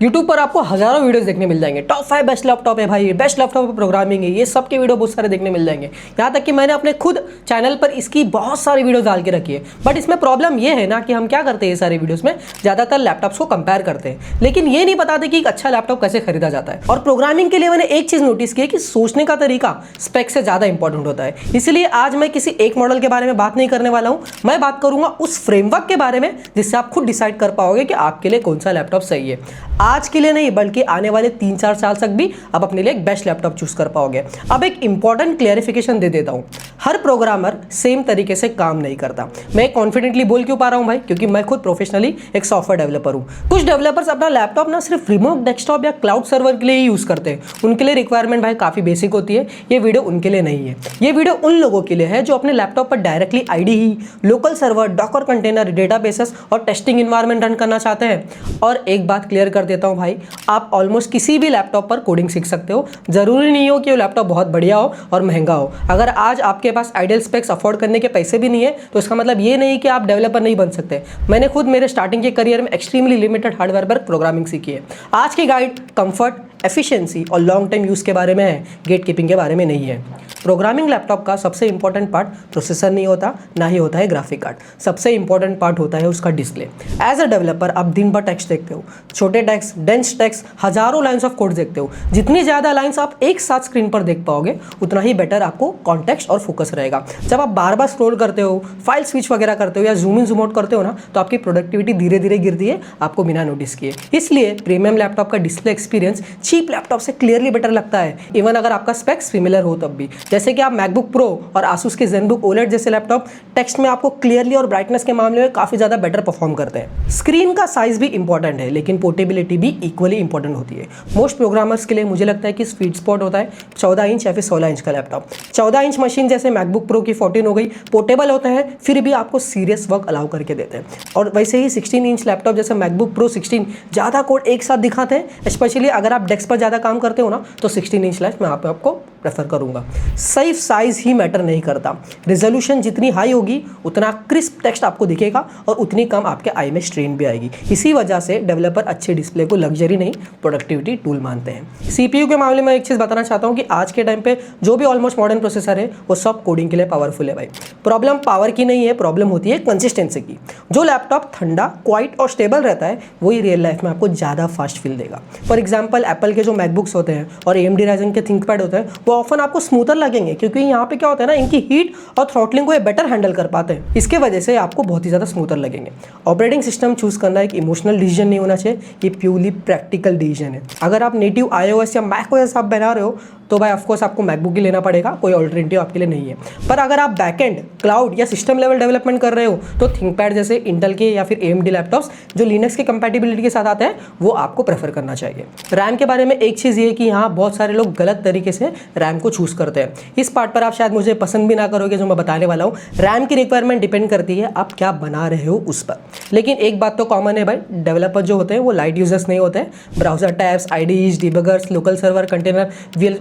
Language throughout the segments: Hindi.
YouTube पर आपको हजारों वीडियोस देखने मिल जाएंगे। टॉप 5 बेस्ट लैपटॉप है भाई, बेस्ट लैपटॉप प्रोग्रामिंग है, ये सब के वीडियो बहुत सारे देखने मिल जाएंगे। यहाँ तक कि मैंने अपने खुद चैनल पर इसकी बहुत सारी वीडियोस डाल के रखी है। बट इसमें प्रॉब्लम ये है ना कि हम क्या करते हैं, सारे वीडियोस में ज़्यादातर लैपटॉप्स को कंपेयर करते हैं, लेकिन ये नहीं बताते कि एक अच्छा लैपटॉप कैसे खरीदा जाता है। और प्रोग्रामिंग के लिए मैंने एक चीज़ नोटिस की है कि सोचने का तरीका स्पेक से ज़्यादा इंपॉर्टेंट होता है। इसलिए आज मैं किसी एक मॉडल के बारे में बात नहीं करने वाला हूँ, मैं बात करूंगा उस फ्रेमवर्क के बारे में जिससे आप खुद डिसाइड कर पाओगे कि आपके लिए कौन सा लैपटॉप सही है। आज के लिए नहीं बल्कि आने वाले 3-4 साल तक भी आप अपने लिए एक बेस्ट लैपटॉप चूज कर पाओगे। अब एक इंपॉर्टेंट क्लियरिफिकेशन दे देता हूं, हर प्रोग्रामर सेम तरीके से काम नहीं करता। मैं कॉन्फिडेंटली बोल क्यों पा रहा हूं भाई, क्योंकि मैं खुद प्रोफेशनली एक सॉफ्टवेयर डेवलपर हूं। कुछ डेवलपर्स अपना लैपटॉप ना सिर्फ रिमोट डेस्कटॉप या क्लाउड सर्वर के लिए ही यूज करते हैं। उनके लिए रिक्वायरमेंट भाई काफी बेसिक होती है। ये वीडियो उनके लिए नहीं है, ये वीडियो उन लोगों के लिए है जो अपने लैपटॉप पर directly IDE, local server, Docker container, databases और टेस्टिंग एनवायरनमेंट रन करना चाहते हैं। और एक बात क्लियर कर देता हूं भाई, आप ऑलमोस्ट किसी भी लैपटॉप पर कोडिंग सीख सकते हो। जरूरी नहीं हो कि वो लैपटॉप बहुत बढ़िया हो और महंगा हो। अगर आज आपके पास आइडियल स्पेक्स अफोर्ड करने के पैसे भी नहीं है तो इसका मतलब ये नहीं कि आप डेवलपर नहीं बन सकते। मैंने खुद मेरे स्टार्टिंग के करियर में एक्सट्रीमली लिमिटेड हार्डवेयर पर प्रोग्रामिंग सीखी है। आज की गाइड कंफर्ट, एफिशिएंसी और लॉन्ग टाइम यूज के बारे में है, गेट कीपिंग के बारे में नहीं है। प्रोग्रामिंग लैपटॉप का सबसे इंपॉर्टेंट पार्ट प्रोसेसर नहीं होता, ना ही होता है ग्राफिक कार्ड। सबसे इंपॉर्टेंट पार्ट होता है उसका डिस्प्ले। एज अ डेवलपर आप दिन भर टेक्स्ट देखते हो, छोटे टेक्स्ट, डेंस टेक्स्ट, हजारों लाइंस ऑफ कोड देखते हो। जितनी ज़्यादा लाइंस आप एक साथ स्क्रीन पर देख पाओगे उतना ही बेटर आपको कॉन्टेक्स्ट और फोकस रहेगा। जब आप बार बार स्क्रॉल करते हो, फाइल स्विच वगैरह करते हो या जूम इन जूम आउट करते हो ना, तो आपकी प्रोडक्टिविटी धीरे धीरे गिरती है आपको बिना नोटिस किए। इसलिए प्रीमियम लैपटॉप का डिस्प्ले एक्सपीरियंस चीप लैपटॉप से क्लियरली बेटर लगता है, इवन अगर आपका स्पेक्स सिमिलर हो तब भी। जैसे कि आप मैकबुक प्रो और आसूस के ज़ेनबुक ओलेड जैसे लैपटॉप टेक्स्ट में आपको क्लियरली और ब्राइटनेस के मामले में काफ़ी ज़्यादा बेटर परफॉर्म करते हैं। स्क्रीन का साइज भी इंपॉर्टेंट है, लेकिन पोर्टेबिलिटी भी इक्वली इंपॉर्टेंट होती है। मोस्ट प्रोग्रामर्स के लिए मुझे लगता है कि स्वीट स्पॉट होता है 14 इंच या फिर 16 इंच का लैपटॉप। 14 इंच मशीन जैसे मैकबुक प्रो की 14 हो गई, पोर्टेबल होते हैं, फिर भी आपको सीरियस वर्क अलाउ करके देते हैं। और वैसे ही 16 इंच लैपटॉप जैसे मैकबुक प्रो 16 ज़्यादा कोड एक साथ दिखाते हैं। स्पेशली अगर आप डेस्क पर ज़्यादा काम करते हो ना, तो 16 इंच लैपटॉप मैं आपको प्रेफर करूंगा। सिर्फ साइज ही मैटर नहीं करता, रिजोल्यूशन जितनी हाई होगी उतना क्रिस्प टेक्स्ट आपको दिखेगा और उतनी कम आपके आई में स्ट्रेन भी आएगी। इसी वजह से डेवलपर अच्छे डिस्प्ले को लग्जरी नहीं प्रोडक्टिविटी टूल मानते हैं। सीपीयू के मामले में एक चीज़ बताना चाहता हूँ कि आज के टाइम पे जो भी ऑलमोस्ट मॉडर्न प्रोसेसर है वो सब कोडिंग के लिए पावरफुल है भाई। प्रॉब्लम पावर की नहीं है, प्रॉब्लम होती है कंसिस्टेंसी की। जो लैपटॉप ठंडा, क्वाइट और स्टेबल रहता है वही रियल लाइफ में आपको ज़्यादा फास्ट फील देगा। फॉर एग्जाम्पल एप्पल के जो मैकबुक्स होते हैं और AMD राइजन के थिंकपैड होते हैं वो ऑफन आपको स्मूथर लगेंगे, क्योंकि यहाँ पे क्या होता है ना, इनकी हीट और थ्रॉटलिंग को ये बेटर हैंडल कर पाते हैं। इसके वजह से आपको बहुत ही ज़्यादा स्मूथर लगेंगे। ऑपरेटिंग सिस्टम चूज करना एक इमोशनल डिसीजन नहीं होना चाहिए, ये प्योरली प्रैक्टिकल डिसीजन है। अगर आप नेटिव iOS या macOS आप बना रहे हो तो भाई ऑफकोर्स आपको मैकबुक ही लेना पड़ेगा, कोई ऑल्टरनेटिव आपके लिए नहीं है। पर अगर आप बैकएंड, क्लाउड या सिस्टम लेवल डेवलपमेंट कर रहे हो तो थिंकपैड जैसे इंटेल के या फिर AMD लैपटॉप्स जो लिनक्स के कंपैटिबिलिटी के साथ आते हैं वो आपको प्रेफर करना चाहिए। रैम के बारे में एक चीज़ ये कि यहाँ बहुत सारे लोग गलत तरीके से रैम को चूज करते हैं। इस पार्ट पर आप शायद मुझे पसंद भी ना करोगे जो मैं बताने वाला हूँ। रैम की रिक्वायरमेंट डिपेंड करती है आप क्या बना रहे हो उस पर, लेकिन एक बात तो कॉमन है भाई, डेवलपर जो होते हैं वो लाइट यूजर्स नहीं होते हैं। Browser tabs, IDEs, debuggers, local server, container,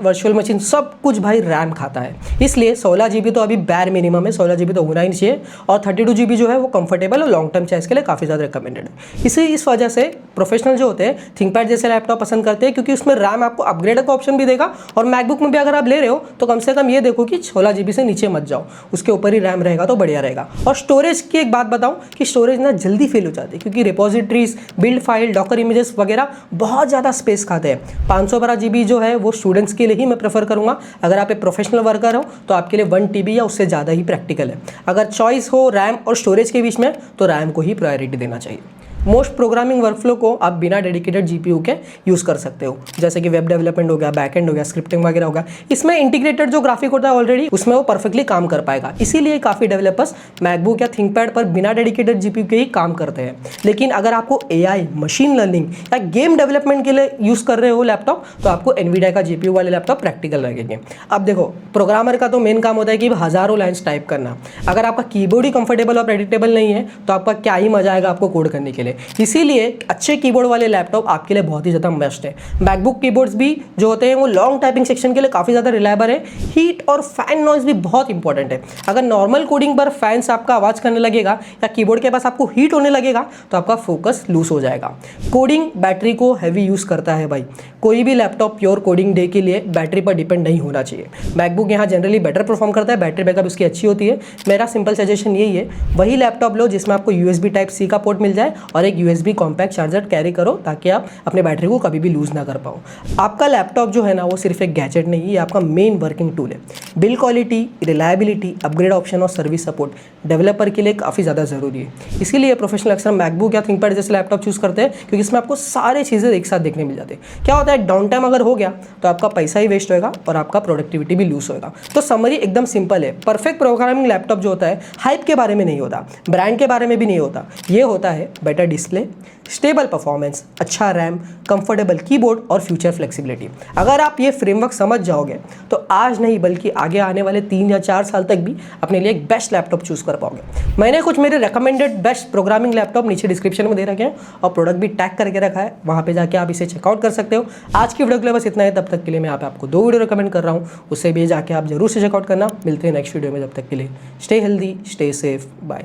virtual machine सब कुछ भाई रैम खाता है। इसलिए 16 GB तो अभी बैर मिनिमम है, 16 GB तो होना ही चाहिए, और 32 GB जो है वो कंफर्टेबल और लॉन्ग टर्म चॉइस के लिए काफ़ी ज़्यादा रिकमेंडेड है। इस वजह से प्रोफेशनल जो होते हैं थिंकपैड जैसे लैपटॉप पसंद करते हैं, क्योंकि उसमें रैम आपको अपग्रेड का ऑप्शन भी देगा। और मैकबुक में भी अगर आप ले रहे हो तो कम से कम ये देखो कि 16 GB से नीचे मत जाओ, उसके ऊपर ही रैम रहेगा तो बढ़िया रहेगा। और स्टोरेज की एक बात बताऊं कि स्टोरेज ना जल्दी फेल हो जाती है, क्योंकि repositories, build file, Docker images वगैरह बहुत ज़्यादा स्पेस खाते हैं। 512 GB जो है वो स्टूडेंट्स के लिए ही मैं प्रेफर करूंगा। अगर आप एक प्रोफेशनल वर्कर हो तो आपके लिए 1 TB या उससे ज़्यादा ही प्रैक्टिकल है। अगर चॉइस हो रैम और स्टोरेज के बीच में तो रैम को ही प्रायोरिटी देना चाहिए। मोस्ट प्रोग्रामिंग वर्कफ्लो को आप बिना डेडिकेटेड GPU के यूज़ कर सकते हो, जैसे कि वेब डेवलपमेंट हो गया, बैकएंड हो गया, स्क्रिप्टिंग वगैरह हो गया। इसमें इंटीग्रेटेड जो ग्राफिक होता है ऑलरेडी उसमें वो परफेक्टली काम कर पाएगा। इसीलिए काफ़ी डेवलपर्स मैकबुक या थिंकपैड पर बिना डेडिकेटेड GPU के ही काम करते हैं। लेकिन अगर आपको AI, मशीन लर्निंग या गेम डेवलपमेंट के लिए यूज़ कर रहे हो लैपटॉप तो आपको NVIDIA का GPU वाले लैपटॉप प्रैक्टिकल लगेंगे। अब देखो, प्रोग्रामर का तो मेन काम होता है कि हज़ारों लाइन्स टाइप करना। अगर आपका कीबोर्ड ही कंफर्टेबल और प्रेडिक्टेबल नहीं है तो आपका क्या ही मजा आएगा आपको कोड करने के लिए। इसीलिए अच्छे कीबोर्ड वाले लैपटॉप आपके लिए बहुत ही ज़्यादा बेस्ट है। मैकबुक कीबोर्ड्स भी जो होते हैं वो लॉन्ग टाइपिंग सेक्शन के लिए काफ़ी ज़्यादा रिलायबल है। हीट और फैन नॉइज भी बहुत इंपॉर्टेंट है। अगर नॉर्मल कोडिंग पर फैन से आपका आवाज़ करने लगेगा या कीबोर्ड के पास आपको हीट होने लगेगा तो आपका फोकस लूज हो जाएगा। कोडिंग बैटरी को हैवी यूज़ करता है भाई। कोई भी लैपटॉप प्योर कोडिंग डे के लिए बैटरी पर डिपेंड नहीं होना चाहिए। मैकबुक यहाँ जनरली बेटर परफॉर्म करता है, बैटरी बैकअप उसकी अच्छी होती है। मेरा सिंपल सजेशन यही है, वही लैपटॉप लो जिसमें आपको USB टाइप C का पोर्ट मिल जाए और एक USB कॉम्पैक्ट चार्जर कैरी करो ताकि आप अपने बैटरी को कभी भी लूज ना कर पाओ। आपका लैपटॉप जो है ना वो सिर्फ एक गैजेट नहीं, ये आपका मेन वर्किंग टूल है। Build quality, reliability, upgrade option और सर्विस सपोर्ट डेवलपर के लिए काफ़ी ज़्यादा ज़रूरी है। इसीलिए प्रोफेशनल अक्सर मैकबुक या थिंकपैड जैसे लैपटॉप चूज़ करते हैं क्योंकि इसमें आपको सारी चीज़ें एक साथ देखने मिल जाती है। क्या होता है, डाउन टाइम अगर हो गया तो आपका पैसा ही वेस्ट होएगा और आपका प्रोडक्टिविटी भी लूज होएगा। तो समरी एकदम सिंपल है, परफेक्ट प्रोग्रामिंग लैपटॉप जो होता है हाइप के बारे में नहीं होता, ब्रांड के बारे में भी नहीं होता, ये होता है बेटर डिस्प्ले, स्टेबल परफॉर्मेंस, अच्छा रैम, कंफर्टेबल कीबोर्ड और फ्यूचर फ्लेक्सिबिलिटी। अगर आप ये फ्रेमवर्क समझ जाओगे तो आज नहीं बल्कि आगे आने वाले 3 या 4 साल तक भी अपने लिए एक बेस्ट लैपटॉप चूज कर पाओगे। मैंने कुछ मेरे रिकमेंडेड बेस्ट प्रोग्रामिंग लैपटॉप नीचे डिस्क्रिप्शन में दे रखे हैं और प्रोडक्ट भी टैग करके रखा है, वहाँ पे जाके आप इसे चेकआउट कर सकते हो। आज की वीडियो के लिए बस इतना है, तब तक के लिए मैं यहाँ पे आपको 2 वीडियो रिकमेंड कर रहा हूँ, उससे भी जाके आप जरूर से चेकआउट करना। मिलते हैं नेक्स्ट वीडियो में, जब तक के लिए stay healthy, stay safe, bye.